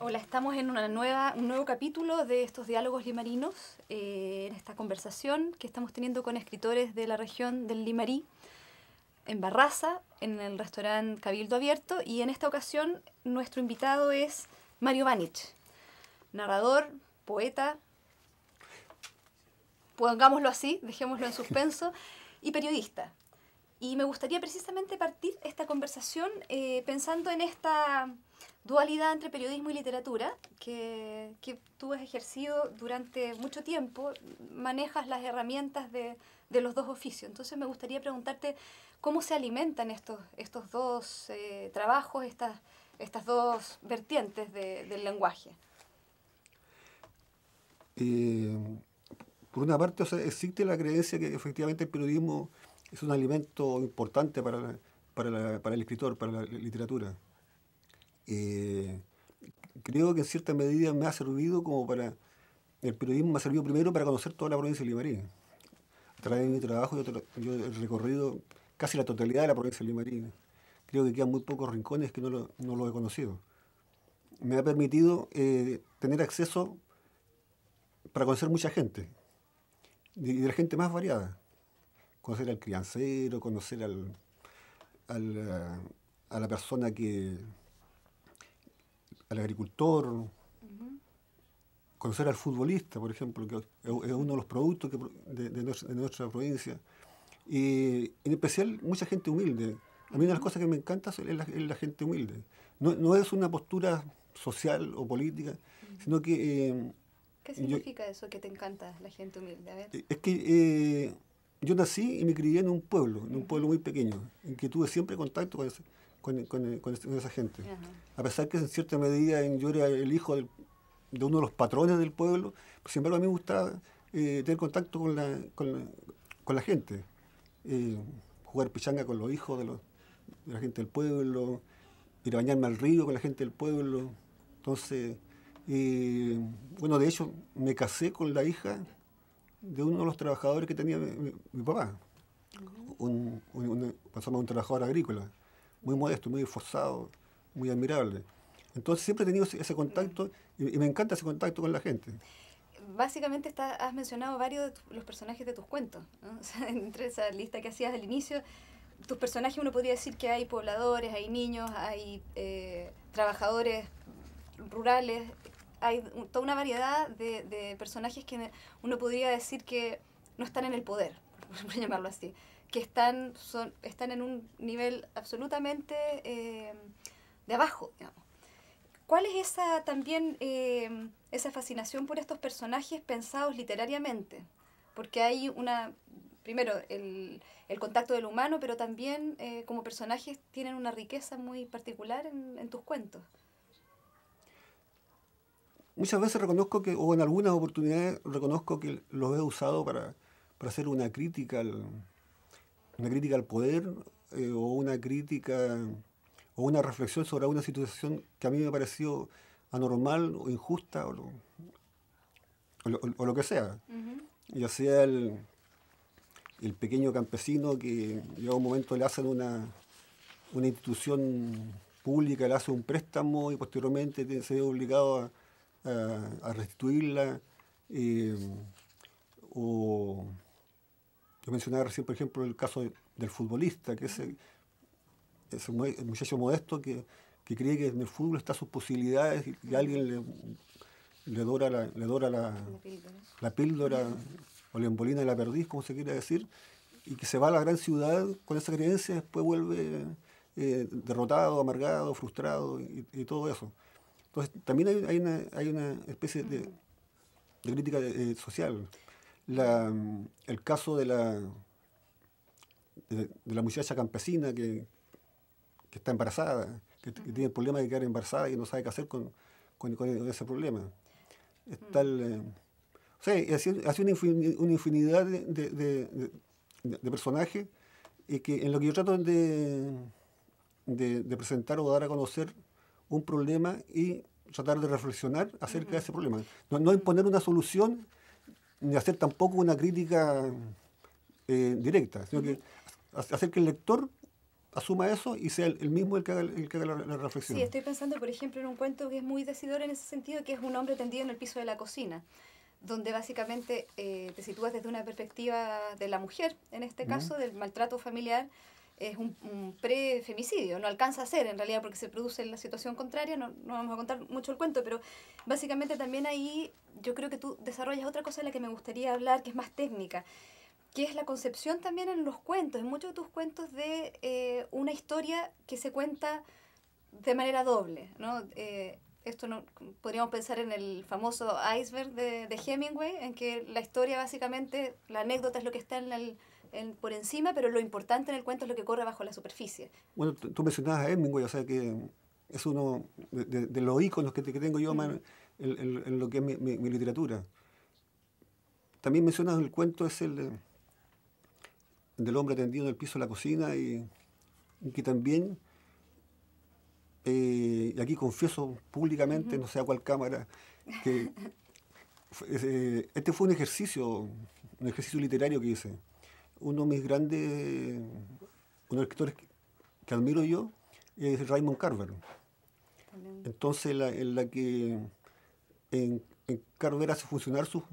Hola, estamos en un nuevo capítulo de estos diálogos limarinos, en esta conversación que estamos teniendo con escritores de la región del Limarí, en Barraza, en el restaurante Cabildo Abierto, y en esta ocasión nuestro invitado es Mario Banich, narrador, poeta, pongámoslo así, dejémoslo en suspenso, y periodista. Y me gustaría precisamente partir esta conversación pensando en esta dualidad entre periodismo y literatura que tú has ejercido durante mucho tiempo, manejas las herramientas de los dos oficios. Entonces me gustaría preguntarte cómo se alimentan estos dos trabajos, estas dos vertientes del lenguaje. Por una parte, o sea, existe la creencia que efectivamente el periodismo es un alimento importante para el escritor, para la literatura. Eh, Creo que en cierta medida me ha servido como para... El periodismo me ha servido primero para conocer toda la provincia de Limarí. A través de mi trabajo yo he recorrido casi la totalidad de la provincia de Limarí. Creo que quedan muy pocos rincones que no lo he conocido. Me ha permitido tener acceso para conocer mucha gente, y de la gente más variada. Conocer al criancero, conocer a la persona al agricultor, conocer al futbolista, por ejemplo, que es uno de los productos de nuestra provincia. Y en especial mucha gente humilde. A mí una de las cosas que me encanta es la gente humilde. No es una postura social o política, sino que... ¿Qué significa eso que te encanta la gente humilde? A ver. Es que yo nací y me crié en un pueblo muy pequeño, en que tuve siempre contacto con esa gente. Ajá. A pesar que en cierta medida yo era el hijo de uno de los patrones del pueblo, pues, sin embargo a mí me gustaba tener contacto con la gente, eh, jugar pichanga con los hijos de la gente del pueblo, ir a bañarme al río con la gente del pueblo. Entonces, bueno, de hecho me casé con la hija de uno de los trabajadores que tenía mi papá. Pasamos a un trabajador agrícola, muy modesto, muy esforzado, muy admirable. Entonces siempre he tenido ese contacto y me encanta ese contacto con la gente. Básicamente has mencionado varios de los personajes de tus cuentos, ¿no? O sea, entre esa lista que hacías al inicio, tus personajes uno podría decir que hay pobladores, hay niños, hay trabajadores rurales, hay toda una variedad de personajes que uno podría decir que no están en el poder, por llamarlo así, que están en un nivel absolutamente de abajo, digamos. ¿Cuál es esa fascinación por estos personajes pensados literariamente? Porque hay primero, el contacto del humano, pero también como personajes tienen una riqueza muy particular en tus cuentos. Muchas veces reconozco o en algunas oportunidades reconozco que los he usado para hacer una crítica al poder, o una crítica o una reflexión sobre una situación que a mí me pareció anormal o injusta o lo que sea. Uh-huh. Ya sea el pequeño campesino que llega un momento le hacen una institución pública, le hace un préstamo y posteriormente se ve obligado a restituirla. O yo mencionaba recién, por ejemplo, el caso del futbolista, que ese muchacho modesto que cree que en el fútbol están sus posibilidades y alguien le dora la píldora o le embolina la perdiz, como se quiere decir, y que se va a la gran ciudad con esa creencia y después vuelve derrotado, amargado, frustrado y todo eso. Entonces también hay una especie de crítica social. El caso de la muchacha campesina que está embarazada, que tiene el problema de quedar embarazada y no sabe qué hacer con ese problema. Está o sea, hace una infinidad de personajes en lo que yo trato de presentar o dar a conocer un problema y tratar de reflexionar acerca de ese problema. No imponer una solución ni hacer tampoco una crítica directa, sino que hacer que el lector asuma eso y sea el mismo el que haga la Sí, reflexión. estoy pensando, por ejemplo, en un cuento que es muy decidor en ese sentido, que es un hombre tendido en el piso de la cocina, donde básicamente te sitúas desde una perspectiva de la mujer, en este ¿Mm? caso, del maltrato familiar. Es un pre-femicidio, no alcanza a ser en realidad porque se produce la situación contraria, no vamos a contar mucho el cuento, pero básicamente también ahí yo creo que tú desarrollas otra cosa de la que me gustaría hablar, que es más técnica, que es la concepción también en los cuentos, en muchos de tus cuentos de una historia que se cuenta de manera doble, ¿no? Esto no, podríamos pensar en el famoso iceberg de Hemingway, en que la historia básicamente, la anécdota es lo que está por encima, pero lo importante en el cuento es lo que corre bajo la superficie. Bueno, tú mencionabas a Hemingway, o sea que es uno de los íconos que tengo yo más Mm. en lo que es mi literatura. También mencionas el cuento es del hombre tendido en el piso de la cocina y que también, y aquí confieso públicamente, Ujú. no sé a cuál cámara, que este fue un ejercicio literario que hice. Uno de mis grandes, uno de los escritores que admiro yo es Raymond Carver. También. Entonces, en la que en Carver hace funcionar sus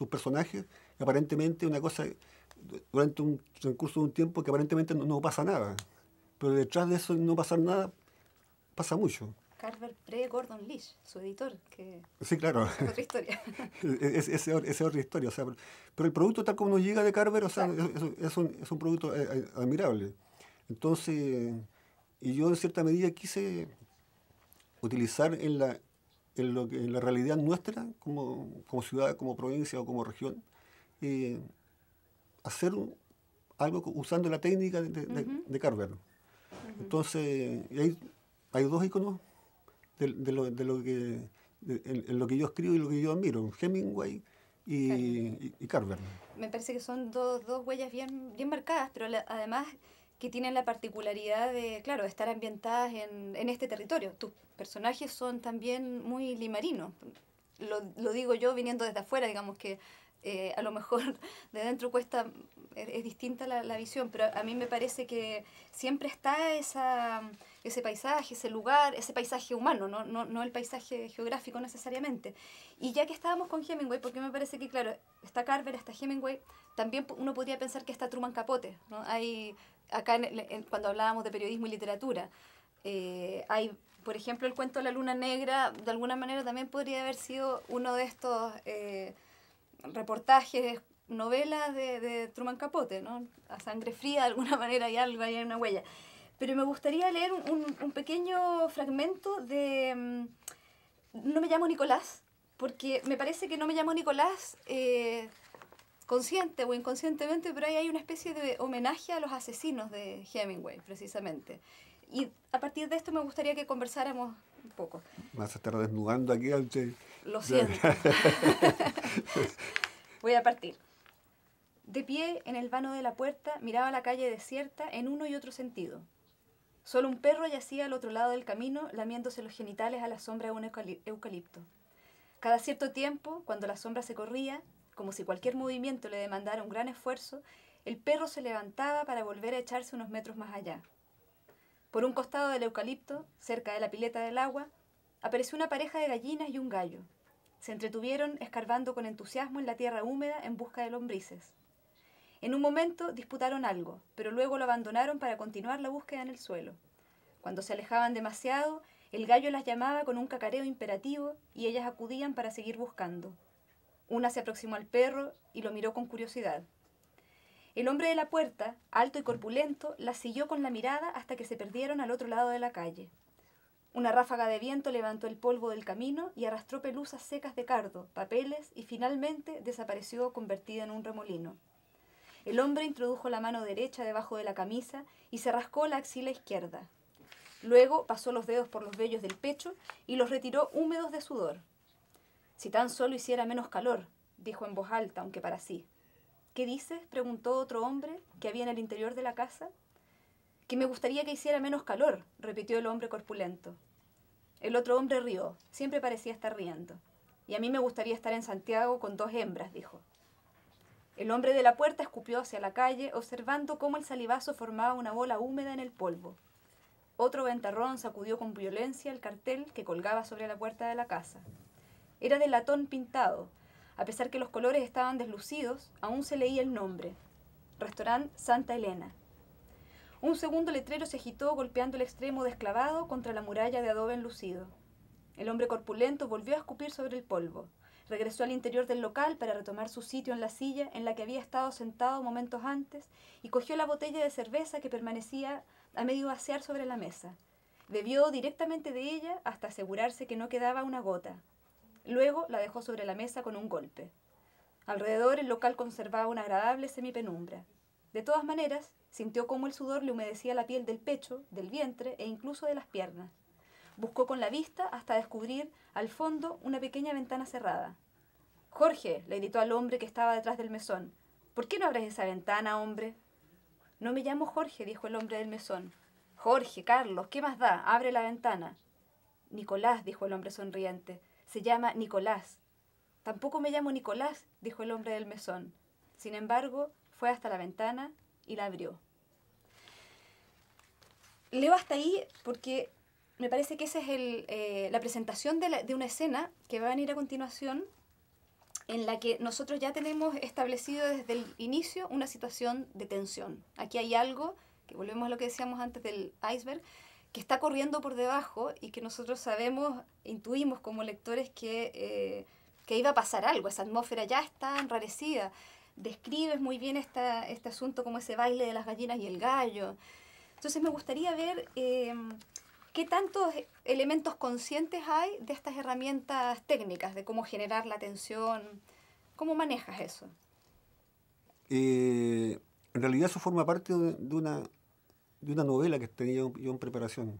personajes, aparentemente una cosa, durante un transcurso de un tiempo que aparentemente no pasa nada, pero detrás de eso no pasar nada pasa mucho. Carver pre-Gordon Lish, su editor, que Sí, claro, es otra historia. esa es otra historia. O sea, pero el producto tal como nos llega de Carver, o sea, Exacto. es un producto admirable. Entonces, y yo en cierta medida quise utilizar en la realidad nuestra, como ciudad, como provincia o como región, eh, hacer algo usando la técnica Ujú, de Carver. ujú. Entonces, y hay dos iconos de lo que, en lo que yo escribo y lo que yo admiro, Hemingway Carver. y Carver. Me parece que son dos huellas bien marcadas, pero además que tienen la particularidad de, claro, estar ambientadas en este territorio. Tus personajes son también muy limarinos. Lo digo yo viniendo desde afuera, digamos que a lo mejor de dentro cuesta, es distinta la visión, pero a mí me parece que siempre está ese paisaje, ese lugar, ese paisaje humano, no el paisaje geográfico necesariamente. Y ya que estábamos con Hemingway, porque me parece que, claro, está Carver, está Hemingway, también uno podría pensar que está Truman Capote, ¿no? Hay, acá cuando hablábamos de periodismo y literatura, hay, por ejemplo, el cuento La Luna Negra, de alguna manera también podría haber sido uno de estos reportajes, novelas de Truman Capote, ¿no? A sangre fría, de alguna manera hay algo, hay una huella. Pero me gustaría leer un pequeño fragmento de No me llamo Nicolás, porque me parece que No me llamo Nicolás, consciente o inconscientemente, pero ahí hay una especie de homenaje a los asesinos de Hemingway, precisamente. Y a partir de esto me gustaría que conversáramos un poco. Vas a estar desnudando aquí antes. Lo siento. Voy a partir. De pie en el vano de la puerta miraba la calle desierta en uno y otro sentido. Solo un perro yacía al otro lado del camino lamiéndose los genitales a la sombra de un eucalipto. Cada cierto tiempo, cuando la sombra se corría, como si cualquier movimiento le demandara un gran esfuerzo, el perro se levantaba para volver a echarse unos metros más allá. Por un costado del eucalipto, cerca de la pileta del agua, apareció una pareja de gallinas y un gallo. Se entretuvieron escarbando con entusiasmo en la tierra húmeda en busca de lombrices. En un momento disputaron algo, pero luego lo abandonaron para continuar la búsqueda en el suelo. Cuando se alejaban demasiado, el gallo las llamaba con un cacareo imperativo y ellas acudían para seguir buscando. Una se aproximó al perro y lo miró con curiosidad. El hombre de la puerta, alto y corpulento, las siguió con la mirada hasta que se perdieron al otro lado de la calle. Una ráfaga de viento levantó el polvo del camino y arrastró pelusas secas de cardo, papeles y finalmente desapareció convertida en un remolino. El hombre introdujo la mano derecha debajo de la camisa y se rascó la axila izquierda. Luego pasó los dedos por los vellos del pecho y los retiró húmedos de sudor. Si tan solo hiciera menos calor, dijo en voz alta, aunque para sí. ¿Qué dices?, preguntó otro hombre que había en el interior de la casa. Que me gustaría que hiciera menos calor, repitió el hombre corpulento. El otro hombre rió, siempre parecía estar riendo. Y a mí me gustaría estar en Santiago con 2 hembras, dijo. El hombre de la puerta escupió hacia la calle, observando cómo el salivazo formaba una bola húmeda en el polvo. Otro ventarrón sacudió con violencia el cartel que colgaba sobre la puerta de la casa. Era de latón pintado. A pesar que los colores estaban deslucidos, aún se leía el nombre. Restaurant Santa Elena. Un segundo letrero se agitó golpeando el extremo desclavado contra la muralla de adobe enlucido. El hombre corpulento volvió a escupir sobre el polvo. Regresó al interior del local para retomar su sitio en la silla en la que había estado sentado momentos antes y cogió la botella de cerveza que permanecía a medio vaciar sobre la mesa. Bebió directamente de ella hasta asegurarse que no quedaba una gota. Luego la dejó sobre la mesa con un golpe. Alrededor el local conservaba una agradable semipenumbra. De todas maneras, sintió cómo el sudor le humedecía la piel del pecho, del vientre e incluso de las piernas. Buscó con la vista hasta descubrir, al fondo, una pequeña ventana cerrada. «Jorge», le gritó al hombre que estaba detrás del mesón. «¿Por qué no abres esa ventana, hombre?» «No me llamo Jorge», dijo el hombre del mesón. «Jorge, Carlos, ¿qué más da? Abre la ventana». «Nicolás», dijo el hombre sonriente. «Se llama Nicolás». «Tampoco me llamo Nicolás», dijo el hombre del mesón. Sin embargo, fue hasta la ventana y la abrió. Leo hasta ahí porque me parece que esa es la presentación de una escena que va a venir a continuación, en la que nosotros ya tenemos establecido desde el inicio una situación de tensión. Aquí hay algo, que volvemos a lo que decíamos antes del iceberg, que está corriendo por debajo y que nosotros sabemos, intuimos como lectores que iba a pasar algo. Esa atmósfera ya está enrarecida. Describes muy bien este asunto como ese baile de las gallinas y el gallo. Entonces me gustaría ver qué tantos elementos conscientes hay de estas herramientas técnicas, de cómo generar la tensión. ¿Cómo manejas eso? En realidad eso forma parte de una novela que tenía yo en preparación,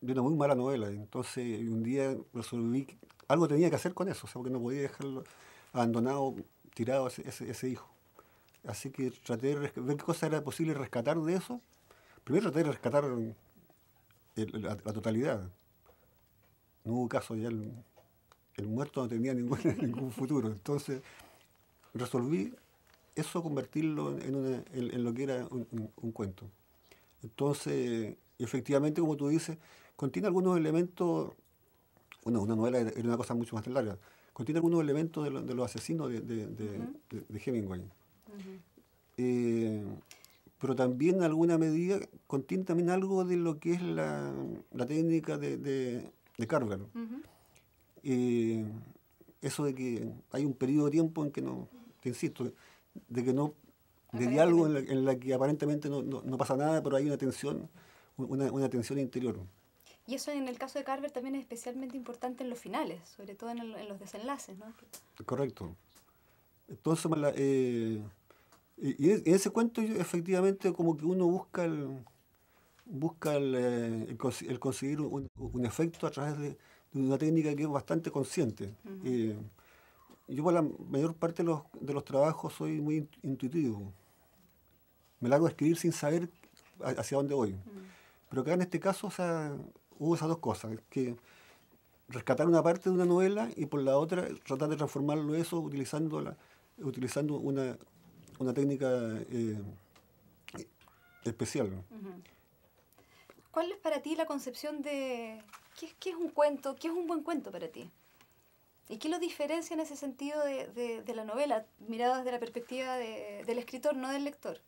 de una muy mala novela. Entonces un día resolví que algo tenía que hacer con eso, o sea, porque no podía dejarlo abandonado, tirado ese hijo. Así que traté de ver qué cosa era posible rescatar de eso. Primero traté de rescatar la totalidad. No hubo caso, ya el muerto no tenía ningún futuro. Entonces resolví eso, convertirlo en lo que era un cuento. Entonces, efectivamente, como tú dices, contiene algunos elementos. Bueno, una novela era una cosa mucho más larga. Contiene algunos elementos de los asesinos de Hemingway. Uh-huh. Pero también, en alguna medida, contiene también algo de lo que es la técnica de Carver. Uh-huh. Eso de que hay un periodo de tiempo en que no, te insisto, de que no, de diálogo en la que aparentemente no pasa nada, pero hay una tensión interior. Y eso en el caso de Carver también es especialmente importante en los finales, sobre todo en los desenlaces, ¿no? Correcto. Entonces, y en ese cuento efectivamente como que uno busca el conseguir un efecto a través de una técnica que es bastante consciente. Uh-huh. Yo por la mayor parte de los trabajos soy muy intuitivo. Me largo a escribir sin saber hacia dónde voy. Uh-huh. Pero acá en este caso, o sea, hubo esas dos cosas, que rescatar una parte de una novela y por la otra tratar de transformarlo eso utilizando una técnica especial. Uh-huh. ¿Cuál es para ti la concepción de qué es un cuento, qué es un buen cuento para ti? ¿Y qué lo diferencia en ese sentido de la novela, mirado desde la perspectiva del escritor, no del lector?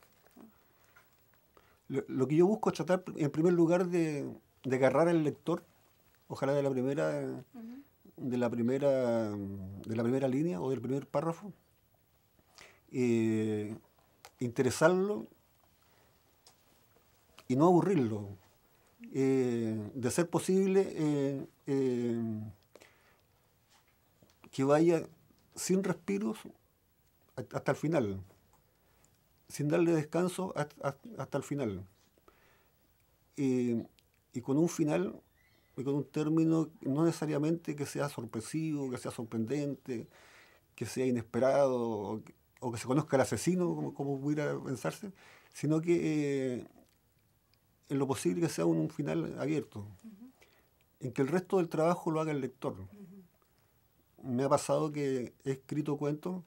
Lo que yo busco es tratar, en primer lugar, de agarrar al lector, ojalá de la primera línea o del primer párrafo, interesarlo y no aburrirlo. De ser posible que vaya sin respiros hasta el final, sin darle descanso hasta el final. Y con un final, y con un término no necesariamente que sea sorpresivo, que sea sorprendente, que sea inesperado, o que se conozca el asesino, como pudiera pensarse, sino que en lo posible que sea un final abierto, uh-huh, en que el resto del trabajo lo haga el lector. Uh-huh. Me ha pasado que he escrito cuentos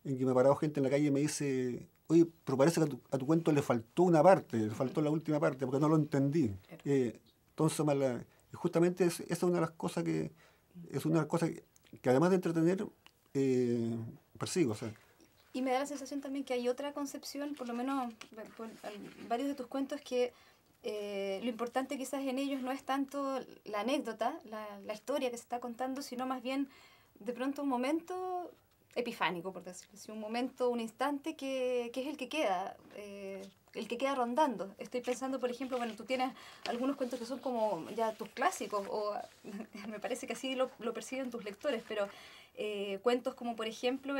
en que me ha parado gente en la calle y me dice, oye, pero parece que a tu cuento le faltó una parte, le faltó la última parte, porque no lo entendí. Entonces, y justamente esa es una de las cosas que además de entretener, persigo. O sea, Y me da la sensación también que hay otra concepción, por lo menos por varios de tus cuentos, que lo importante quizás en ellos no es tanto la anécdota, la historia que se está contando, sino más bien de pronto un momento epifánico, por decirlo así, un momento, un instante que es el que queda rondando. Estoy pensando, por ejemplo, bueno, tú tienes algunos cuentos que son como ya tus clásicos, o me parece que así lo perciben tus lectores, pero cuentos como, por ejemplo,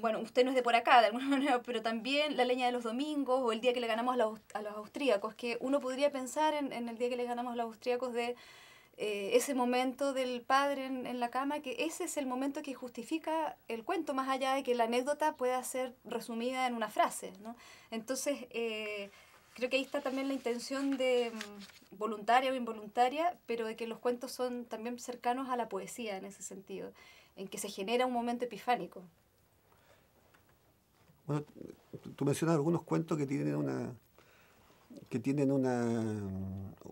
bueno, usted no es de por acá, de alguna manera, pero también La leña de los domingos o El día que le ganamos a los austríacos, que uno podría pensar en El día que le ganamos a los austríacos de ese momento del padre en la cama, que ese es el momento que justifica el cuento, más allá de que la anécdota pueda ser resumida en una frase, ¿no? Entonces, creo que ahí está también la intención de voluntaria o involuntaria, pero de que los cuentos son también cercanos a la poesía en ese sentido, en que se genera un momento epifánico. bueno, tú mencionas algunos cuentos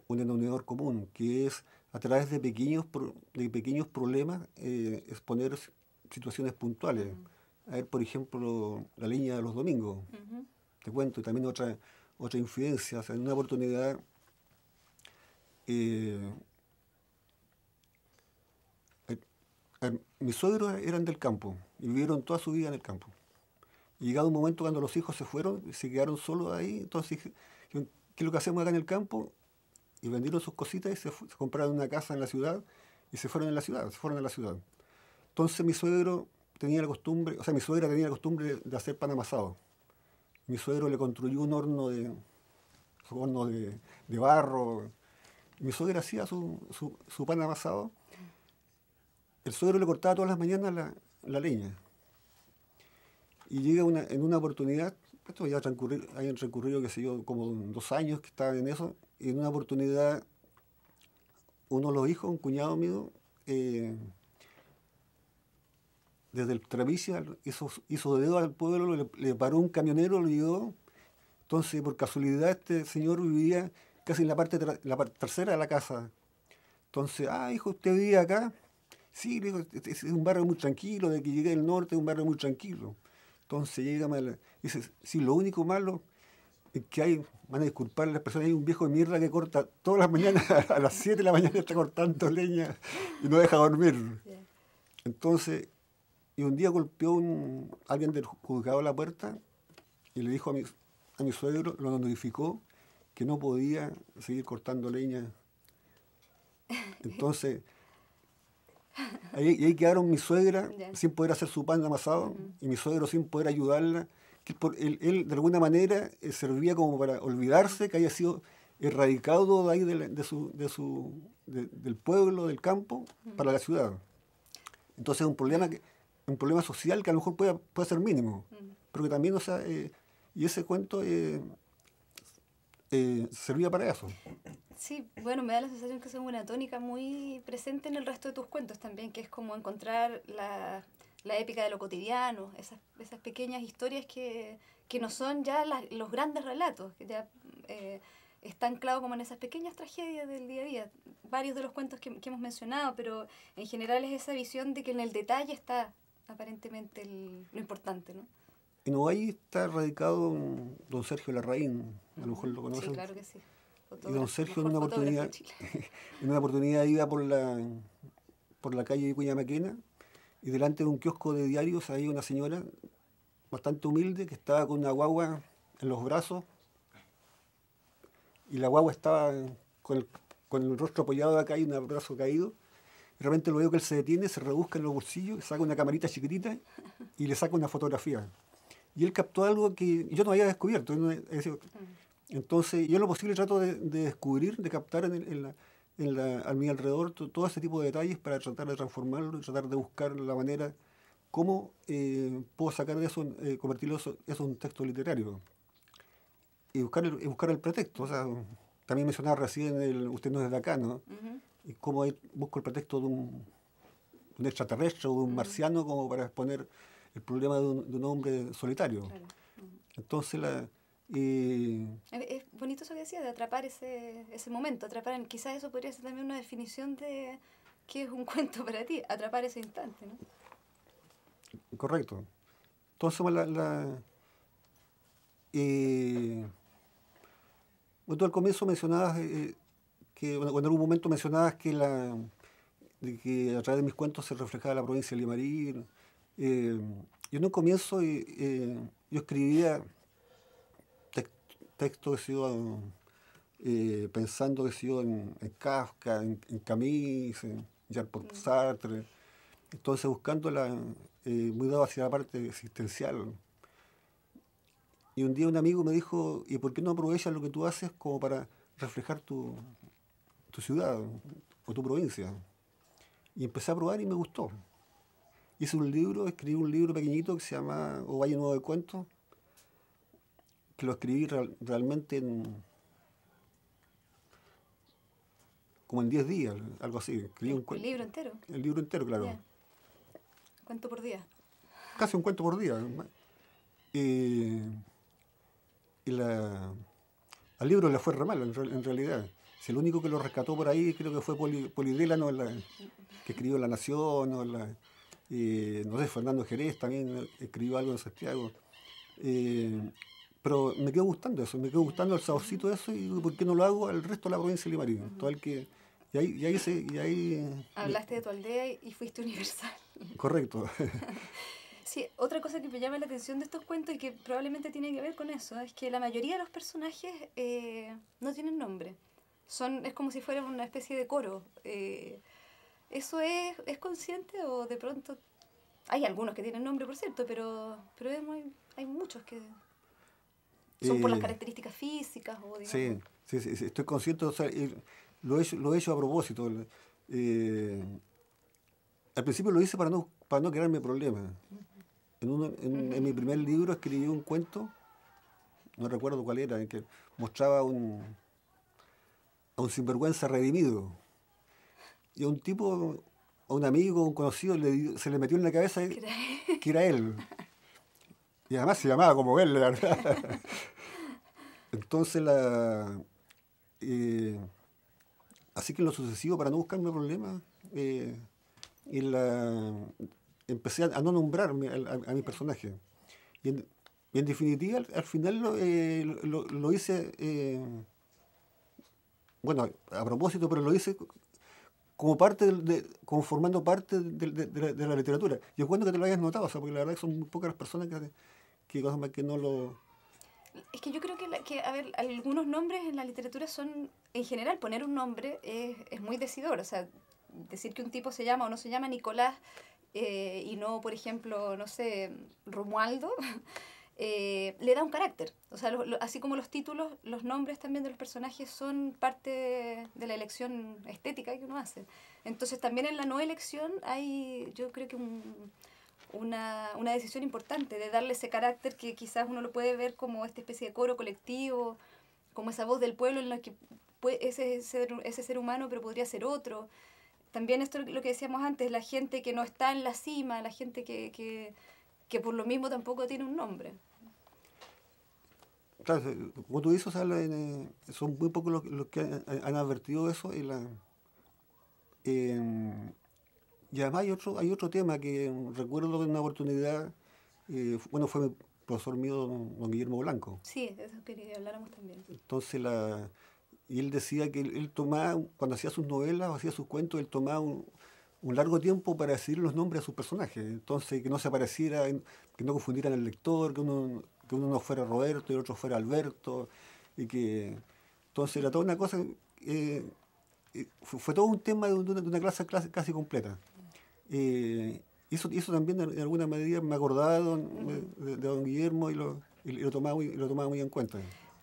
un denominador común, que es a través de pequeños problemas exponer situaciones puntuales. A ver, por ejemplo, La leña de los domingos, Uh-huh. te cuento, y también otra infidencia. O sea, en una oportunidad, eh, eh, mis suegros eran del campo y vivieron toda su vida en el campo. Y llegado un momento cuando los hijos se fueron, se quedaron solos ahí, entonces dijeron, ¿qué es lo que hacemos acá en el campo? Y vendieron sus cositas y se compraron una casa en la ciudad y se fueron a la ciudad. Entonces mi suegro tenía la costumbre, o sea, mi suegra tenía la costumbre de hacer pan amasado. Mi suegro le construyó un horno de barro. Mi suegra hacía su pan amasado. El suegro le cortaba todas las mañanas la leña. Y llega en una oportunidad, esto ya hayan transcurrido, qué sé yo, como 2 años que estaba en eso, y en una oportunidad uno de los hijos, un cuñado mío, desde el Trapicia hizo dedo al pueblo, le paró un camionero, lo ayudó. Entonces, por casualidad, este señor vivía casi en la parte trasera de la casa. Entonces, hijo, ¿usted vive acá? Sí, le digo, es un barrio muy tranquilo, de que llegué del norte, es un barrio muy tranquilo. Entonces llega, dice, sí, lo único malo es que van a disculpar a las personas, hay un viejo de mierda que corta todas las mañanas, a las 7 de la mañana está cortando leña y no deja dormir. Yeah. Entonces, y un día golpeó alguien del juzgado a la puerta y le dijo a mi suegro, lo notificó que no podía seguir cortando leña. Entonces, ahí quedaron mi suegra Yeah. sin poder hacer su pan amasado Uh-huh. y mi suegro sin poder ayudarla. Que él, de alguna manera servía como para olvidarse que haya sido erradicado de ahí del pueblo, del campo, para la ciudad. Entonces es un problema social que a lo mejor puede ser mínimo, pero que también, o sea, y ese cuento servía para eso. Sí, bueno, me da la sensación que es una tónica muy presente en el resto de tus cuentos también, que es como encontrar la épica de lo cotidiano, esas pequeñas historias que no son ya los grandes relatos, que ya están anclados como en esas pequeñas tragedias del día a día. Varios de los cuentos que hemos mencionado, pero en general es esa visión de que en el detalle está aparentemente lo importante, ¿no? En Uruguay está radicado don Sergio Larraín, a lo mejor lo Sí, conocen. claro que sí. Y don Fotógrafo, Sergio mejor fotógrafo de Chile. en una oportunidad iba por la calle de Cuña Maquena y delante de un kiosco de diarios había una señora bastante humilde que estaba con una guagua en los brazos y la guagua estaba con el rostro apoyado acá y un brazo caído. De repente lo veo que él se detiene, se rebusca en los bolsillos, saca una camarita chiquitita y le saca una fotografía. Y él captó algo que yo no había descubierto. Entonces, yo en lo posible trato de descubrir, de captar a mi alrededor todo ese tipo de detalles para tratar de transformarlo y tratar de buscar la manera cómo puedo sacar de eso, convertirlo eso en un texto literario. Y buscar el pretexto. O sea, también mencionaba recién Usted no es de acá, ¿no? Uh-huh. Y cómo ahí busco el pretexto de un extraterrestre o un marciano como para exponer el problema de un hombre solitario. Claro. Entonces, Es bonito eso que decía, de atrapar ese momento, quizás eso podría ser también una definición de qué es un cuento para ti, atrapar ese instante, ¿no? correcto. Entonces, tú al comienzo mencionabas que, bueno, en algún momento mencionabas de que a través de mis cuentos se reflejaba la provincia de Limarí. Yo en un comienzo yo escribía textos que se iban pensando que se iban en Kafka, en Camus, en Jean-Paul Sartre, entonces buscando muy dado hacia la parte existencial. Y un día un amigo me dijo, ¿y por qué no aprovechas lo que tú haces como para reflejar tu ciudad o tu provincia? Y empecé a probar y me gustó. Escribí un libro pequeñito que se llama O Valle Nuevo de Cuentos, que lo escribí realmente como en 10 días, algo así. Escribí El libro entero. El libro entero, claro. Yeah. Cuento por día. Casi un cuento por día. Y al libro le fue re mal, en realidad. Si el único que lo rescató por ahí creo que fue Polidélano, que escribió La Nación, no sé, Fernando Jerez también escribió algo en Santiago. Pero me quedó gustando eso, me quedó gustando el saborcito de eso, y ¿por qué no lo hago al resto de la provincia de Limarí? Y ahí Hablaste de tu aldea y fuiste universal. correcto. Sí, otra cosa que me llama la atención de estos cuentos y que probablemente tiene que ver con eso es que la mayoría de los personajes no tienen nombre. Es como si fueran una especie de coro. ¿Eso es consciente o de pronto? Hay algunos que tienen nombre, por cierto, pero hay muchos que son por las características físicas o digamos. Sí, estoy consciente, o sea, lo he hecho a propósito. Al principio lo hice para no crearme problemas. En mi primer libro escribí un cuento, no recuerdo cuál era, en que mostraba a un sinvergüenza redimido. Y a un tipo, a un amigo, a un conocido, se le metió en la cabeza que era él. Y además se llamaba como él, la verdad. Entonces, así que en lo sucesivo, para no buscarme problemas, empecé a no nombrarme a mi personaje. Y en definitiva, al final lo hice, bueno, a propósito, pero lo hice como como formando parte de la literatura. Y es bueno que te lo hayas notado, o sea, porque la verdad que son muy pocas las personas que no lo... Es que yo creo que, a ver, algunos nombres en la literatura son, en general, poner un nombre es muy decidor. O sea, decir que un tipo se llama o no se llama Nicolás y no, por ejemplo, no sé, Romualdo, le da un carácter. O sea, así como los títulos, los nombres también de los personajes son parte de la elección estética que uno hace. Entonces, también en la no elección hay, yo creo que una decisión importante de darle ese carácter que quizás uno lo puede ver como esta especie de coro colectivo, como esa voz del pueblo en la que ese ser humano pero podría ser otro. También esto lo que decíamos antes, la gente que no está en la cima, la gente que por lo mismo tampoco tiene un nombre. Claro, como tú dices, o sea, son muy pocos los que han advertido eso. Y además hay otro tema que recuerdo en una oportunidad, bueno, fue mi profesor mío, don Guillermo Blanco. Sí, de eso quería que habláramos también. Entonces, y él decía que él tomaba, cuando hacía sus novelas o hacía sus cuentos, él tomaba un largo tiempo para decidir los nombres de sus personajes. Entonces, que no se apareciera, que no confundieran al lector, que uno no fuera Roberto y el otro fuera Alberto. Entonces, era toda una cosa, fue todo un tema de una clase casi completa. Y eso también en alguna medida me acordaba de don Guillermo y lo tomaba muy en cuenta.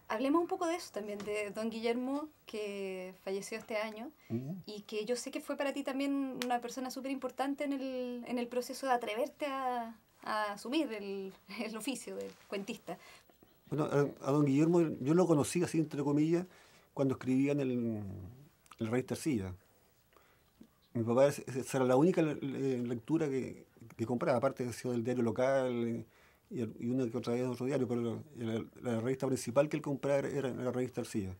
Hablemos un poco de eso también, de don Guillermo, que falleció este año, y que yo sé que fue para ti también una persona súper importante en el proceso de atreverte a asumir el oficio de cuentista. Bueno, a don Guillermo yo lo conocí así, entre comillas, cuando escribía en el Rey Tercilla. mi papá, esa era la única lectura que compraba, aparte de sido del diario local y una que otra vez otro diario, pero la revista principal que él compraba era la revista Arcilla.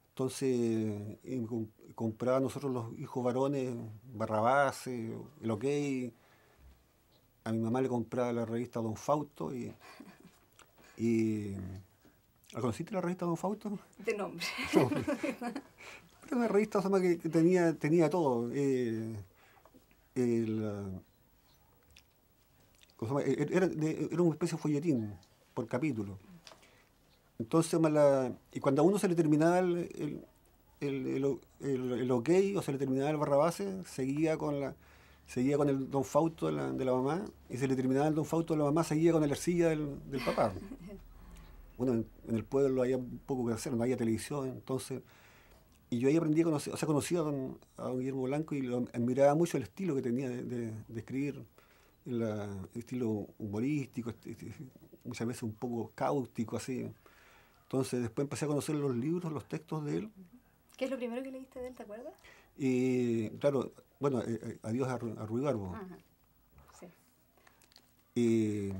Entonces, compraba nosotros los hijos varones, Barrabás, el OK. A mi mamá le compraba la revista Don Fausto y ¿la conociste la revista Don Fausto? De nombre. No, era una revista o sea, que tenía todo. El, ¿cómo se llama? Era una especie de folletín por capítulo. Entonces, y cuando a uno se le terminaba el OK o se le terminaba el Barrabás, seguía con el Don Fausto de la mamá, y se le terminaba el Don Fausto de la mamá, seguía con el Arcilla del papá. Bueno, en el pueblo había un poco que hacer, no había televisión, entonces. Y yo ahí aprendí a conocer, o sea, conocía a don Guillermo Blanco y lo admiraba mucho el estilo que tenía de escribir, el estilo humorístico, muchas veces un poco cáustico, así. Entonces después empecé a conocer los libros, los textos de él. ¿Qué es lo primero que leíste de él, te acuerdas? Y claro, bueno, Adiós a Ruibarbo. Ajá, sí. Y,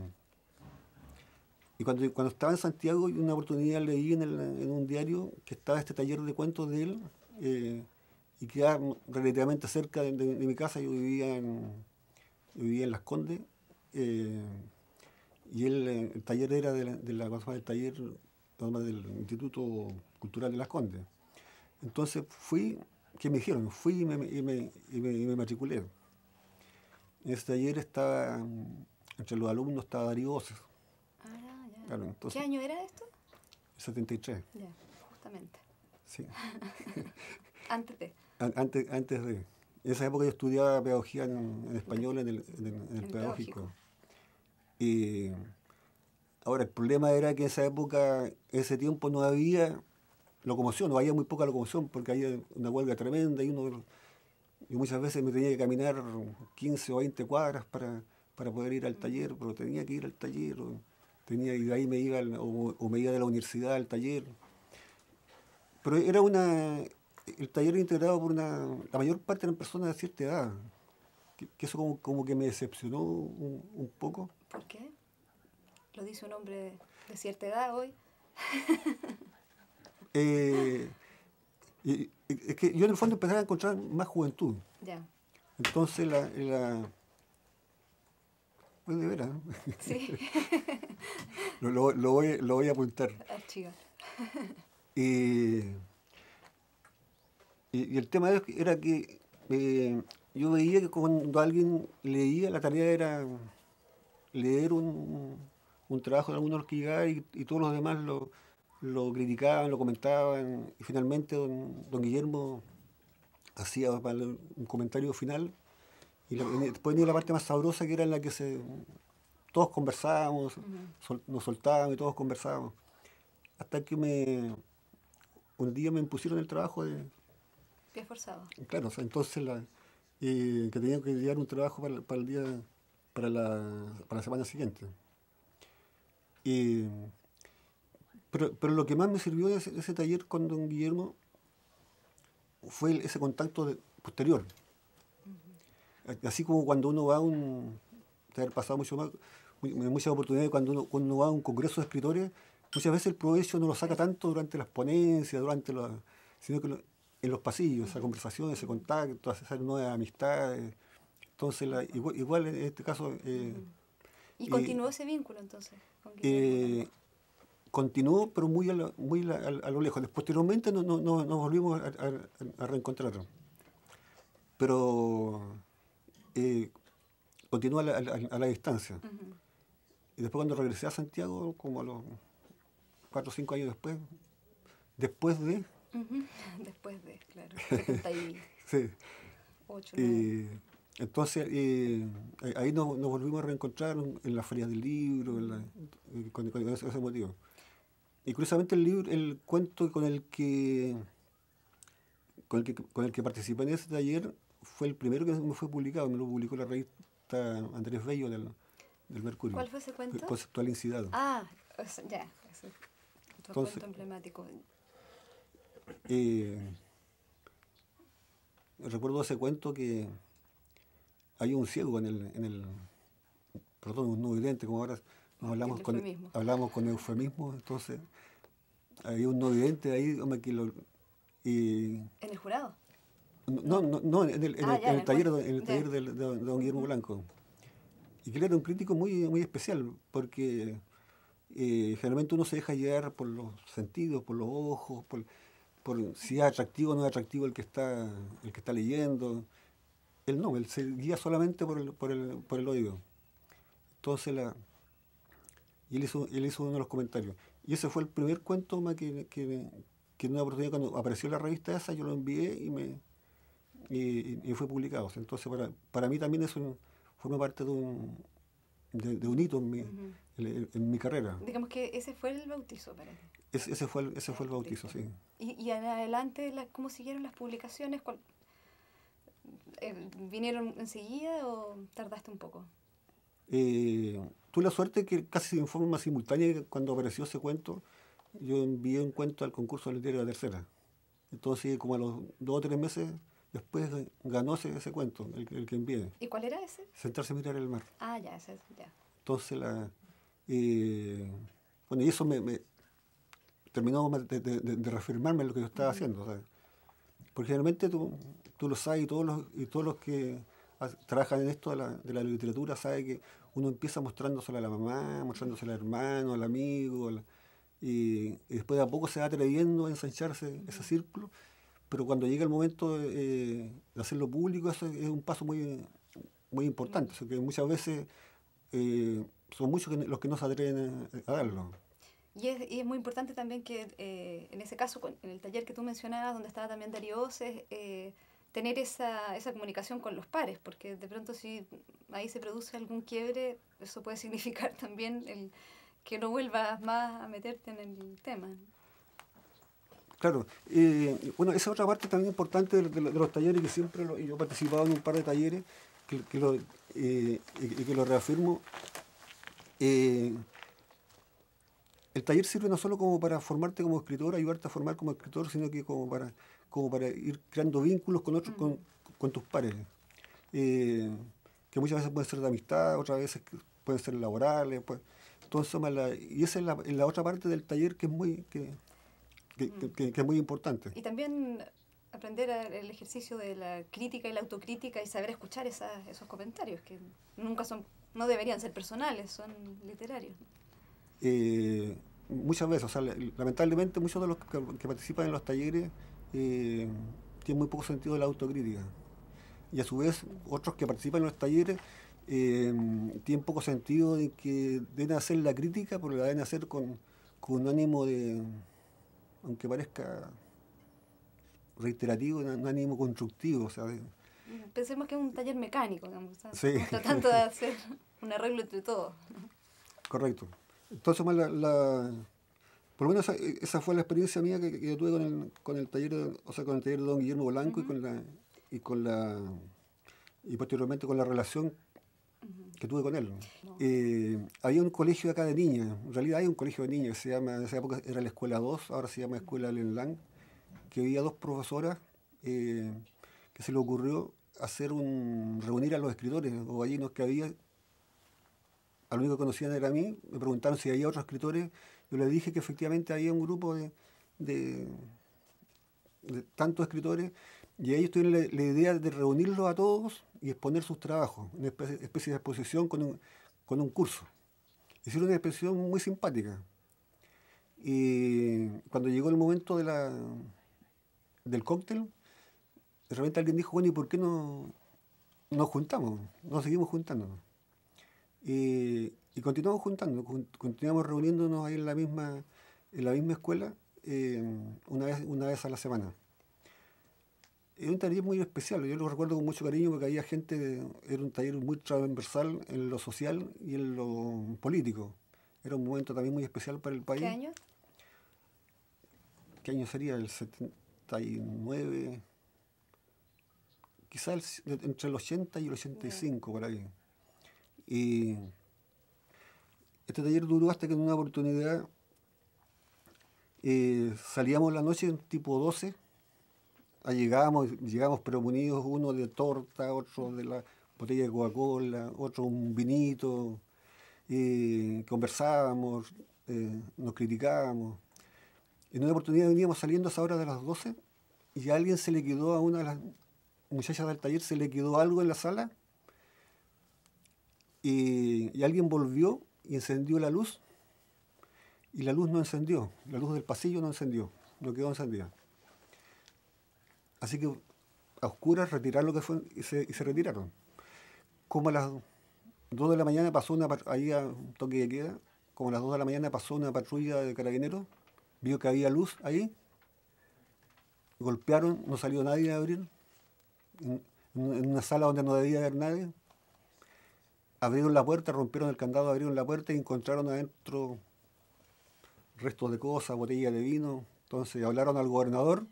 y cuando estaba en Santiago, una oportunidad leí en un diario que estaba este taller de cuentos de él, y quedaba relativamente cerca de mi casa. Yo vivía en Las Condes, y el taller era ¿cómo se llama? El taller del Instituto Cultural de Las Condes. Entonces ¿qué me dijeron? Fui y me matriculé. En ese taller estaba, entre los alumnos estaba Darío Oces. Ah, ya. Claro, entonces, ¿Qué año era esto? 73. Ya, justamente. Sí. Antes de. Antes de. En esa época yo estudiaba pedagogía en español en el pedagógico. Y ahora, el problema era que en esa época, en ese tiempo, no había locomoción, no había muy poca locomoción, porque había una huelga tremenda y yo muchas veces me tenía que caminar 15 o 20 cuadras para poder ir al taller, pero tenía que ir al taller, y de ahí me iba, o me iba de la universidad al taller. Pero el taller era integrado por la mayor parte eran personas de cierta edad, que eso como que me decepcionó un poco. ¿Por qué? Lo dice un hombre de cierta edad hoy. Es que yo en el fondo empezaba a encontrar más juventud. Ya. Entonces pues de veras, ¿no? Sí. lo voy a apuntar. Archiva. Y, y el tema era que yo veía que cuando alguien leía, la tarea era leer un trabajo de alguno de los que llegaba, y todos los demás lo criticaban, lo comentaban, y finalmente don Guillermo hacía un comentario final, y después venía la parte más sabrosa, que era en la que todos conversábamos, nos soltábamos y todos conversábamos, hasta que un día me impusieron el trabajo de... Pie forzado. Claro, o sea, entonces que tenía que llevar un trabajo para el día, para la semana siguiente. Pero lo que más me sirvió de ese taller con don Guillermo fue ese contacto posterior. Así como cuando uno va te haber pasado muchas oportunidades cuando uno va a un congreso de escritores, muchas veces el provecho no lo saca tanto durante las ponencias, sino que en los pasillos, esa conversación, ese contacto, esas nuevas amistades. Entonces, igual en este caso... ¿Y continuó ese vínculo entonces con Guillermo? Continuó, pero muy a lo lejos. Posteriormente nos volvimos a reencontrar. Pero continuó a la distancia. Y después, cuando regresé a Santiago, como a los 4 o 5 años después de... Después de, claro, 78, Sí. 9. Entonces, ahí nos volvimos a reencontrar en las ferias del libro, con ese motivo. Y curiosamente el cuento con el que participé en ese taller fue el primero que me fue publicado, me lo publicó la revista Andrés Bello del Mercurio. ¿Cuál fue ese cuento? Conceptual Incidado. Ah, ya, ese es otro cuento emblemático. recuerdo ese cuento que hay un ciego perdón, un no vidente, como ahora nos hablamos con eufemismo, entonces hay un no vidente ahí, hombre, y, ¿En el jurado? no, en el taller, en el taller de don Guillermo Blanco. Y que él era un crítico muy especial, porque generalmente uno se deja llevar por los sentidos, por los ojos, por si es atractivo o no es atractivo el que está leyendo. Él no, él se guía solamente por el oído. Entonces, y él hizo uno de los comentarios. Y ese fue el primer cuento que en una oportunidad, cuando apareció la revista esa, yo lo envié y fue publicado. Entonces, para mí también eso forma parte de un hito en mi carrera. Digamos que ese fue el bautizo para ti. Ese fue el bautizo, sí. Y en adelante, ¿cómo siguieron las publicaciones? ¿Vinieron enseguida o tardaste un poco? Tuve la suerte que casi en forma simultánea, cuando apareció ese cuento, yo envié un cuento al concurso literario de la tercera. Entonces, como a los 2 o 3 meses después ganó ese cuento, el que envié. ¿Y cuál era ese? Sentarse a mirar el mar. Ah, ya, ese, ya. Entonces, bueno, y eso me terminó de reafirmarme en lo que yo estaba haciendo, ¿sabes? Porque generalmente tú lo sabes, y todos los que trabajan en esto de la literatura saben que uno empieza mostrándosela a la mamá, mostrándosela al hermano, al amigo, y después de a poco se va atreviendo a ensancharse ese círculo, pero cuando llega el momento de hacerlo público, eso es un paso muy importante, o sea, que muchas veces son muchos los que no se atreven a darlo. Y es muy importante también que en ese caso, en el taller que tú mencionabas, donde estaba también Darío Oces, tener esa comunicación con los pares, porque de pronto si ahí se produce algún quiebre, eso puede significar también que no vuelvas más a meterte en el tema. Claro, bueno, esa otra parte también importante de los talleres, que siempre yo he participado en un par de talleres, y que lo reafirmo. El taller sirve no solo como para formarte como escritor, ayudarte a formar como escritor, sino que como para ir creando vínculos con otros, con tus pares. Que muchas veces pueden ser de amistad, otras veces pueden ser laborales. Pues. Entonces, y esa es la otra parte del taller que es muy importante. Y también aprender el ejercicio de la crítica y la autocrítica y saber escuchar esos comentarios, que no deberían ser personales, son literarios. Muchas veces, o sea, lamentablemente muchos de los que participan en los talleres tienen muy poco sentido de la autocrítica. Y a su vez, otros que participan en los talleres tienen poco sentido de que deben hacer la crítica, pero la deben hacer con un ánimo aunque parezca reiterativo, un ánimo constructivo. O sea, pensemos que es un taller mecánico, digamos, sí. Tratando de hacer un arreglo entre todos. Correcto. Entonces, por lo menos esa fue la experiencia mía que yo tuve con el taller, con el taller de don Guillermo Blanco y posteriormente con la relación que tuve con él. Había un colegio acá de niñas, en realidad hay un colegio de niñas que se llama, en esa época era la Escuela 2, ahora se llama Escuela Lenlang, que había 2 profesoras que se le ocurrió reunir a los escritores o gallinos que había. Al único que conocían era a mí, me preguntaron si había otros escritores, yo les dije que efectivamente había un grupo de tantos escritores, y ellos tuvieron la idea de reunirlos a todos y exponer sus trabajos, una especie de exposición con un curso. Hicieron una exposición muy simpática. Y cuando llegó el momento del cóctel, de repente alguien dijo, bueno, ¿y por qué no nos juntamos? Nos seguimos juntándonos. Y continuamos continuamos reuniéndonos ahí en la misma escuela una vez a la semana. Es un taller muy especial, yo lo recuerdo con mucho cariño porque había era un taller muy transversal en lo social y en lo político. Era un momento también muy especial para el país. ¿Qué año? ¿Qué año sería? El 79, quizás entre el 80 y el 85, por ahí. Y este taller duró hasta que en una oportunidad salíamos la noche tipo 12 Ahí llegamos premunidos, uno de torta, otro de la botella de Coca-Cola, otro un vinito, y conversábamos, nos criticábamos. En una oportunidad veníamos saliendo a esa hora de las 12 y a alguien se le quedó, a una de las muchachas del taller, se le quedó algo en la sala y alguien volvió y encendió la luz y la luz no encendió, la luz del pasillo no encendió, no quedó encendida. Así que a oscuras retirar lo que fue y se retiraron. Como a las 2 de la mañana pasó ahí a un toque de queda, como a las 2 de la mañana pasó una patrulla de carabineros, vio que había luz ahí, golpearon, no salió nadie a abrir, en una sala donde no debía haber nadie, abrieron la puerta, rompieron el candado, abrieron la puerta y encontraron adentro restos de cosas, botellas de vino. Entonces hablaron al gobernador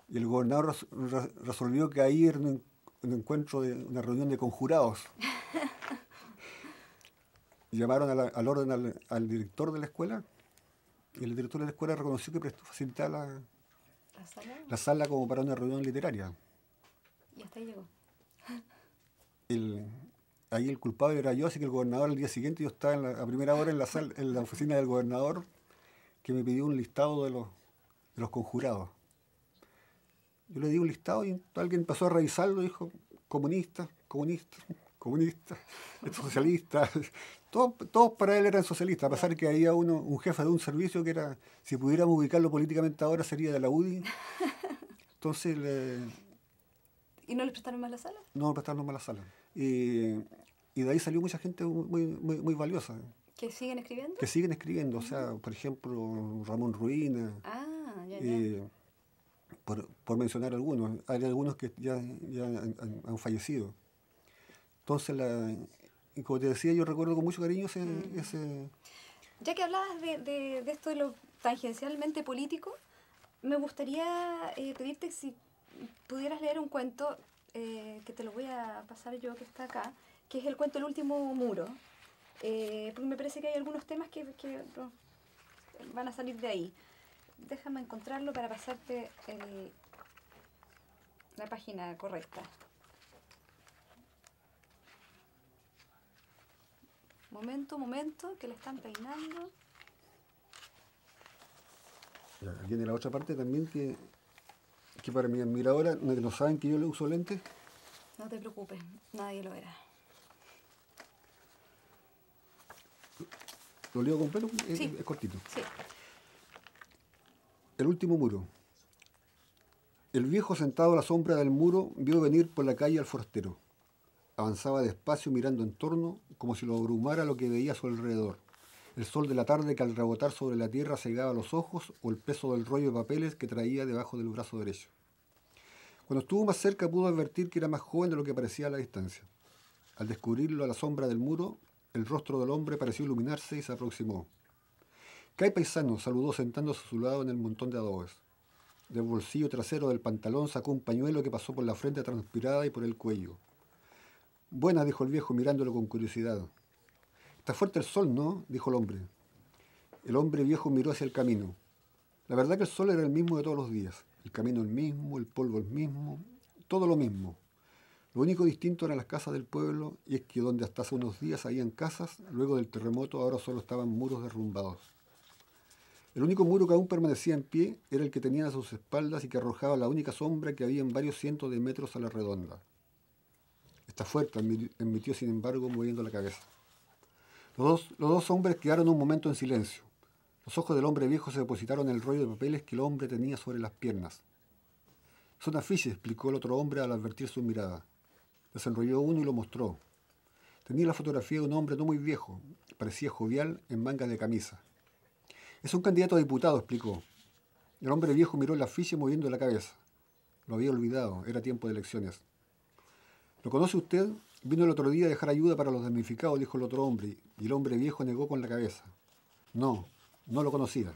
y el gobernador resolvió que ahí era un encuentro, una reunión de conjurados. Llamaron al orden al director de la escuela y el director de la escuela reconoció que facilitaba la sala como para una reunión literaria. Y hasta ahí llegó. Ahí el culpable era yo, así que el gobernador al día siguiente yo estaba a primera hora en la oficina del gobernador que me pidió un listado de los conjurados. Yo le di un listado y alguien pasó a revisarlo y dijo, comunistas, comunistas, comunistas, socialistas. Todos para él eran socialistas, a pesar que había un jefe de un servicio que era, si pudiéramos ubicarlo políticamente ahora, sería de la UDI. Entonces... ¿Y no les prestaron más la sala? No me prestaron más la sala. Y de ahí salió mucha gente muy valiosa. ¿Que siguen escribiendo? Que siguen escribiendo, o sea, por ejemplo, Ramón Ruina. Ah, ya. Por mencionar algunos. Hay algunos que ya han fallecido. Entonces, y como te decía, yo recuerdo con mucho cariño ese... Ya que hablabas de esto de lo tangencialmente político, me gustaría pedirte si pudieras leer un cuento que te lo voy a pasar yo, que está acá, que es el cuento El último muro. Porque me parece que hay algunos temas que van a salir de ahí. Déjame encontrarlo para pasarte la página correcta. Momento, que le están peinando. Aquí en la otra parte también que para mi admiradora, no saben que yo le uso lentes. No te preocupes, nadie lo verá. ¿Lo leo completo? Sí. Es cortito. Sí. El último muro. El viejo sentado a la sombra del muro vio venir por la calle al forastero. Avanzaba despacio mirando en torno, como si lo abrumara lo que veía a su alrededor. El sol de la tarde que al rebotar sobre la tierra cegaba los ojos o el peso del rollo de papeles que traía debajo del brazo derecho. Cuando estuvo más cerca pudo advertir que era más joven de lo que parecía a la distancia. Al descubrirlo a la sombra del muro, el rostro del hombre pareció iluminarse y se aproximó. «¿Qué hay, paisano?», saludó sentándose a su lado en el montón de adobes. Del bolsillo trasero del pantalón sacó un pañuelo que pasó por la frente transpirada y por el cuello. «Buena», dijo el viejo mirándolo con curiosidad. «Está fuerte el sol, ¿no?», dijo el hombre. El hombre viejo miró hacia el camino. La verdad que el sol era el mismo de todos los días. El camino el mismo, el polvo el mismo, todo lo mismo. Lo único distinto eran las casas del pueblo, y es que donde hasta hace unos días habían casas, luego del terremoto ahora solo estaban muros derrumbados. El único muro que aún permanecía en pie era el que tenían a sus espaldas y que arrojaba la única sombra que había en varios cientos de metros a la redonda. «Está fuerte», admitió sin embargo, moviendo la cabeza. Los dos hombres quedaron un momento en silencio. Los ojos del hombre viejo se depositaron en el rollo de papeles que el hombre tenía sobre las piernas. «Son afiches», explicó el otro hombre al advertir su mirada. Desenrolló uno y lo mostró. Tenía la fotografía de un hombre no muy viejo. Parecía jovial en mangas de camisa. «Es un candidato a diputado», explicó. El hombre viejo miró el afiche moviendo la cabeza. Lo había olvidado, era tiempo de elecciones. «¿Lo conoce usted? Vino el otro día a dejar ayuda para los damnificados», dijo el otro hombre, y el hombre viejo negó con la cabeza. No lo conocía.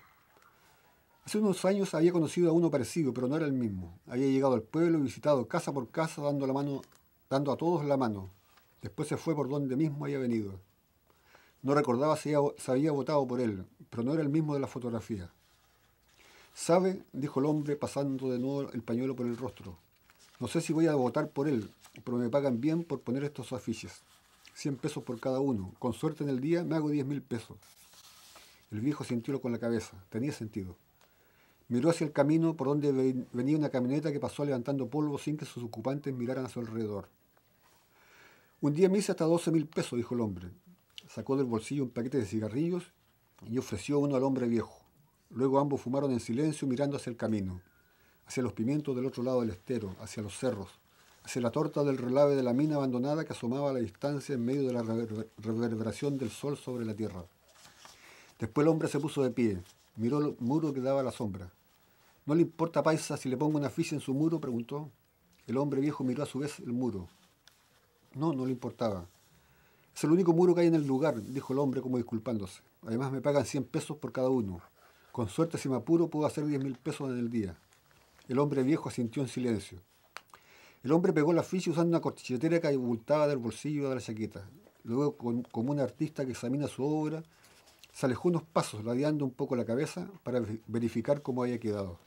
Hace unos años había conocido a uno parecido, pero no era el mismo. Había llegado al pueblo y visitado casa por casa dando a todos la mano. Después se fue por donde mismo había venido. No recordaba si había votado por él, pero no era el mismo de la fotografía. ¿Sabe? Dijo el hombre pasando de nuevo el pañuelo por el rostro. No sé si voy a votar por él, pero me pagan bien por poner estos afiches. 100 pesos por cada uno. Con suerte en el día me hago 10.000 pesos. El viejo sintió con la cabeza. Tenía sentido. Miró hacia el camino por donde venía una camioneta que pasó levantando polvo sin que sus ocupantes miraran a su alrededor. Un día me hice hasta 12.000 pesos, dijo el hombre. Sacó del bolsillo un paquete de cigarrillos y ofreció uno al hombre viejo. Luego ambos fumaron en silencio mirando hacia el camino, hacia los pimientos del otro lado del estero, hacia los cerros, hacia la torta del relave de la mina abandonada que asomaba a la distancia en medio de la reverberación del sol sobre la tierra. Después el hombre se puso de pie, miró el muro que daba a la sombra. ¿No le importa, paisa, si le pongo una ficha en su muro?, preguntó. El hombre viejo miró a su vez el muro. No, no le importaba. Es el único muro que hay en el lugar, dijo el hombre como disculpándose. Además me pagan 100 pesos por cada uno. Con suerte, si me apuro, puedo hacer 10.000 pesos en el día. El hombre viejo asintió en silencio. El hombre pegó la ficha usando una corchetera que abultaba del bolsillo de la chaqueta. Luego, como un artista que examina su obra, se alejó unos pasos, ladeando un poco la cabeza para verificar cómo había quedado.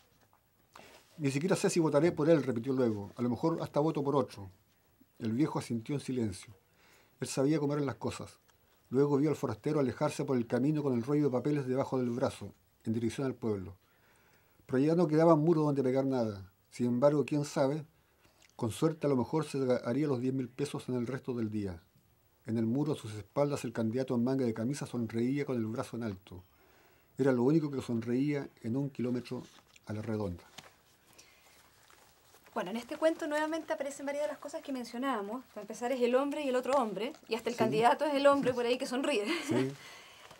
Ni siquiera sé si votaré por él, repitió luego. A lo mejor hasta voto por otro. El viejo asintió en silencio. Él sabía cómo eran las cosas. Luego vio al forastero alejarse por el camino con el rollo de papeles debajo del brazo, en dirección al pueblo. Pero ya no quedaba muro donde pegar nada. Sin embargo, quién sabe, con suerte a lo mejor se haría los 10.000 pesos en el resto del día. En el muro a sus espaldas el candidato en manga de camisa sonreía con el brazo en alto. Era lo único que sonreía en 1 kilómetro a la redonda. Bueno, en este cuento nuevamente aparecen varias de las cosas que mencionábamos. Para empezar es el hombre y el otro hombre, y hasta el candidato es el hombre por ahí que sonríe. Sí.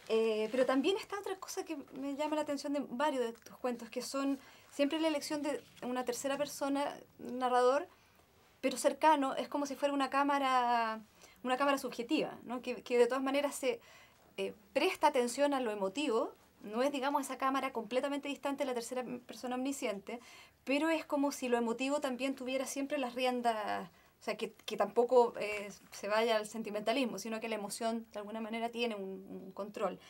Pero también está otra cosa que me llama la atención de varios de tus cuentos, que son siempre la elección de una tercera persona, narrador, pero cercano, es como si fuera una cámara subjetiva, ¿no? Que de todas maneras se presta atención a lo emotivo. No es, digamos, esa cámara completamente distante de la tercera persona omnisciente, pero es como si lo emotivo también tuviera siempre las riendas, o sea, que tampoco se vaya al sentimentalismo, sino que la emoción de alguna manera tiene un control.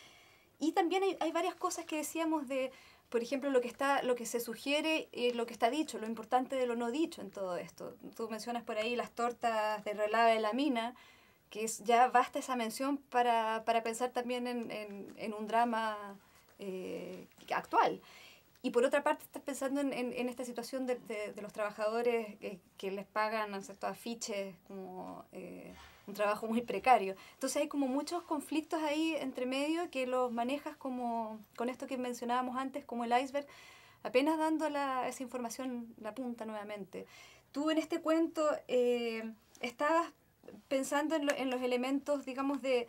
Y también hay varias cosas que decíamos de, por ejemplo, lo que se sugiere y lo que está dicho, lo importante de lo no dicho en todo esto. Tú mencionas por ahí las tortas de relave de la mina, que ya basta esa mención para pensar también en un drama actual. Y por otra parte estás pensando en esta situación de los trabajadores que les pagan estos afiches como un trabajo muy precario. Entonces hay como muchos conflictos ahí entre medio que los manejas como con esto que mencionábamos antes, como el iceberg, apenas dando esa información la punta nuevamente. Tú en este cuento estabas pensando en los elementos, digamos, de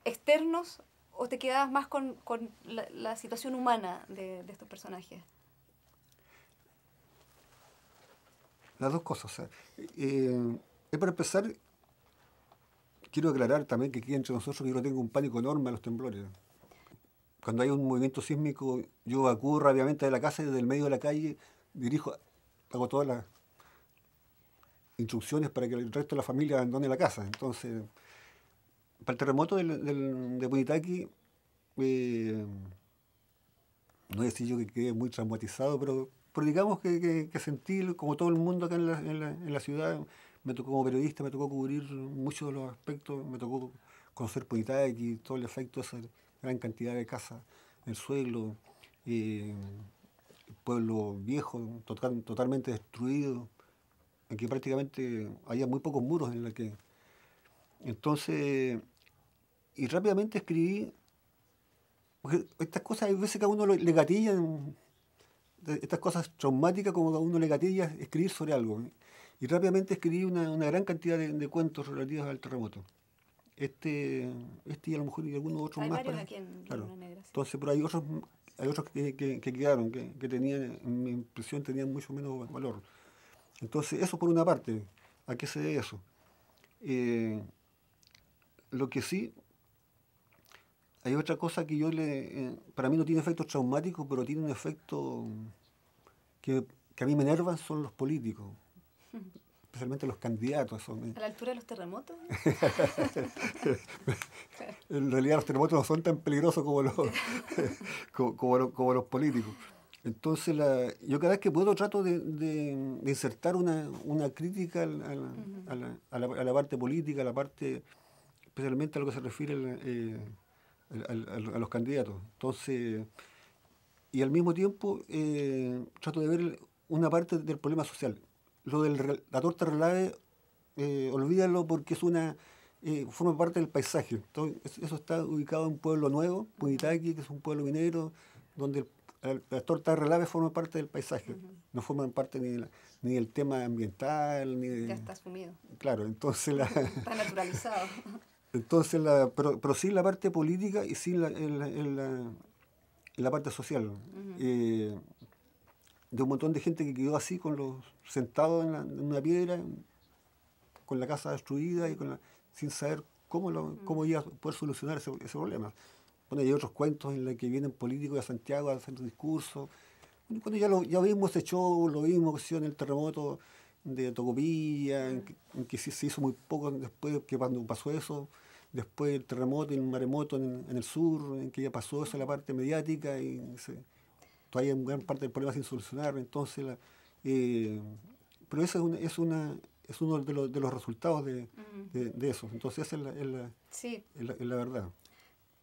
externos, ¿o te quedabas más con la situación humana de estos personajes? Las dos cosas. O sea, para empezar, quiero aclarar también que aquí entre nosotros yo no tengo un pánico enorme a los temblores. Cuando hay un movimiento sísmico, yo acudo rápidamente de la casa y desde el medio de la calle hago todas las instrucciones para que el resto de la familia abandone la casa. Entonces, para el terremoto de Punitaqui, no voy a decir yo que quedé muy traumatizado, pero digamos que sentí, como todo el mundo acá en la ciudad, me tocó como periodista, me tocó cubrir muchos de los aspectos, me tocó conocer Punitaqui, todo el efecto de esa gran cantidad de casas en el suelo, el pueblo viejo, totalmente destruido, en que prácticamente había muy pocos muros en la que... Entonces, y rápidamente escribí, porque estas cosas, hay veces que a uno le gatillan, estas cosas traumáticas, como a uno le gatilla escribir sobre algo. Y rápidamente escribí una gran cantidad de cuentos relativos al terremoto. Este y a lo mejor y algunos otros hay más. Hay varios aquí en Laguna Negra. Sí. Entonces, pero hay otros que quedaron, que tenían, en mi impresión, tenían mucho menos valor. Entonces, eso por una parte. ¿A qué se debe eso? Lo que sí, hay otra cosa que para mí no tiene efectos traumáticos, pero tiene un efecto que a mí me enervan, son los políticos, especialmente los candidatos. ¿A la altura de los terremotos? En realidad los terremotos no son tan peligrosos como los políticos. Entonces, yo cada vez que puedo trato de insertar una crítica Ujú. a la parte política, a la parte, especialmente a lo que se refiere a los candidatos. Entonces, y al mismo tiempo trato de ver una parte del problema social. La torta relave, olvídalo porque forma parte del paisaje. Entonces, eso está ubicado en Pueblo Nuevo, Ujú. Punitaqui, que es un pueblo minero, donde la torta relave forma parte del paisaje. Ujú. No forman parte ni del tema ambiental, ni Ya de... está asumido. Claro, entonces Está naturalizado. pero sí la parte política y sí la parte social. Ujú. Eh, de un montón de gente que quedó así, sentado en una piedra, con la casa destruida y sin saber cómo Mm. iba a poder solucionar ese problema. Bueno, hay otros cuentos en los que vienen políticos de Santiago a hacer discursos. Cuando ya vimos ese show, lo vimos en el terremoto de Tocopilla, Mm. en que se hizo muy poco después que cuando pasó eso, después el terremoto y el maremoto en el sur, en que ya pasó eso la parte mediática y todavía hay gran parte del problema sin solucionar. Entonces, eh, pero eso es uno de los resultados Mm. de eso. Entonces, esa Sí. es la verdad.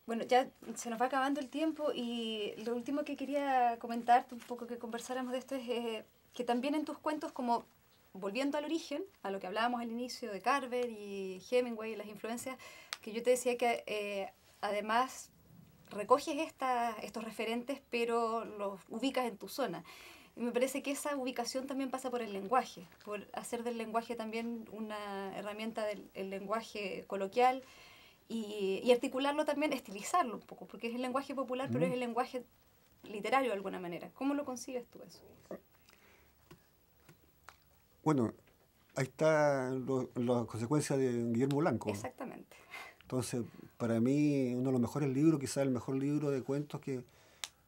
Bueno, ya se nos va acabando el tiempo y lo último que quería comentarte, un poco que conversáramos de esto, es que también en tus cuentos, como volviendo al origen, a lo que hablábamos al inicio de Carver y Hemingway y las influencias, que yo te decía que además recoges estos referentes, pero los ubicas en tu zona. Y me parece que esa ubicación también pasa por el lenguaje, por hacer del lenguaje también una herramienta del el lenguaje coloquial y articularlo también, estilizarlo un poco, porque es el lenguaje popular, pero ¿Mm? es el lenguaje literario de alguna manera. ¿Cómo lo concibes tú eso? Bueno, ahí está las consecuencias de Guillermo Blanco. Exactamente. Entonces, para mí, uno de los mejores libros, quizás el mejor libro de cuentos que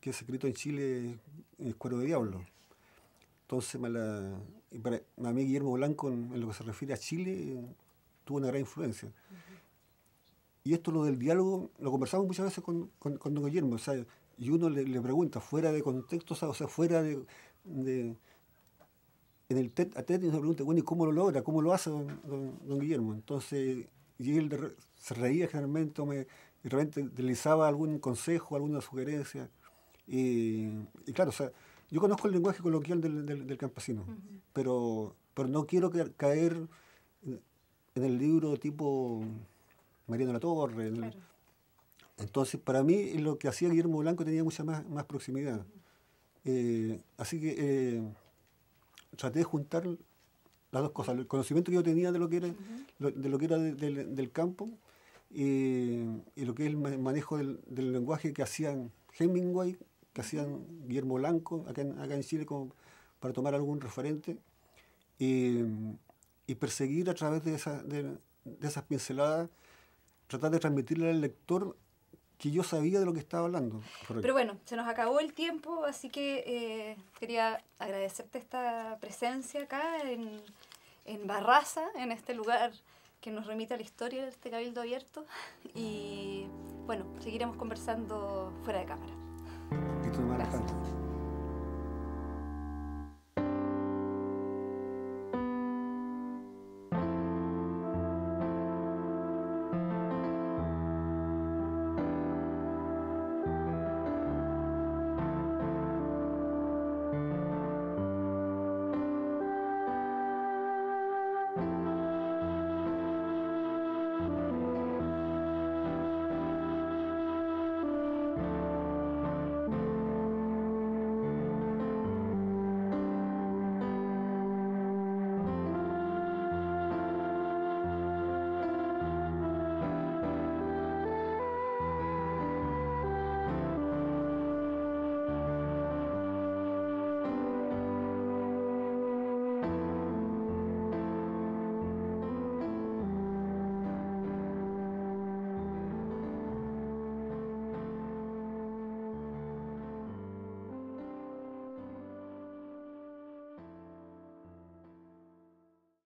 es escrito en Chile es Cuero de Diablo. Entonces, a mí Guillermo Blanco, en lo que se refiere a Chile, tuvo una gran influencia. Y esto, lo del diálogo, lo conversamos muchas veces con don Guillermo, o sea, y uno le pregunta, fuera de contexto, o sea, fuera de- en el TED a TED, y uno le pregunta, bueno, ¿y cómo lo logra? ¿Cómo lo hace don Guillermo? Entonces, y él se reía generalmente, de repente deslizaba algún consejo, alguna sugerencia. Y claro, o sea, yo conozco el lenguaje coloquial del campesino, Ujú. pero no quiero caer en el libro tipo Mariano La Torre. Claro. Entonces, para mí, lo que hacía Guillermo Blanco tenía mucha más proximidad. Ujú. Así que traté de juntar las dos cosas, el conocimiento que yo tenía de lo que era, Ujú. de lo que era del campo y lo que es el manejo del lenguaje que hacían Hemingway, que Ujú. hacían Guillermo Blanco, acá en Chile, como para tomar algún referente, y, y perseguir a través de esas pinceladas, tratar de transmitirle al lector que yo sabía de lo que estaba hablando. Pero Correcto. bueno, se nos acabó el tiempo, así que quería agradecerte esta presencia acá en Barraza, en este lugar que nos remite a la historia de este Cabildo Abierto. Y bueno, seguiremos conversando fuera de cámara. Y tú, Alejandro. Gracias.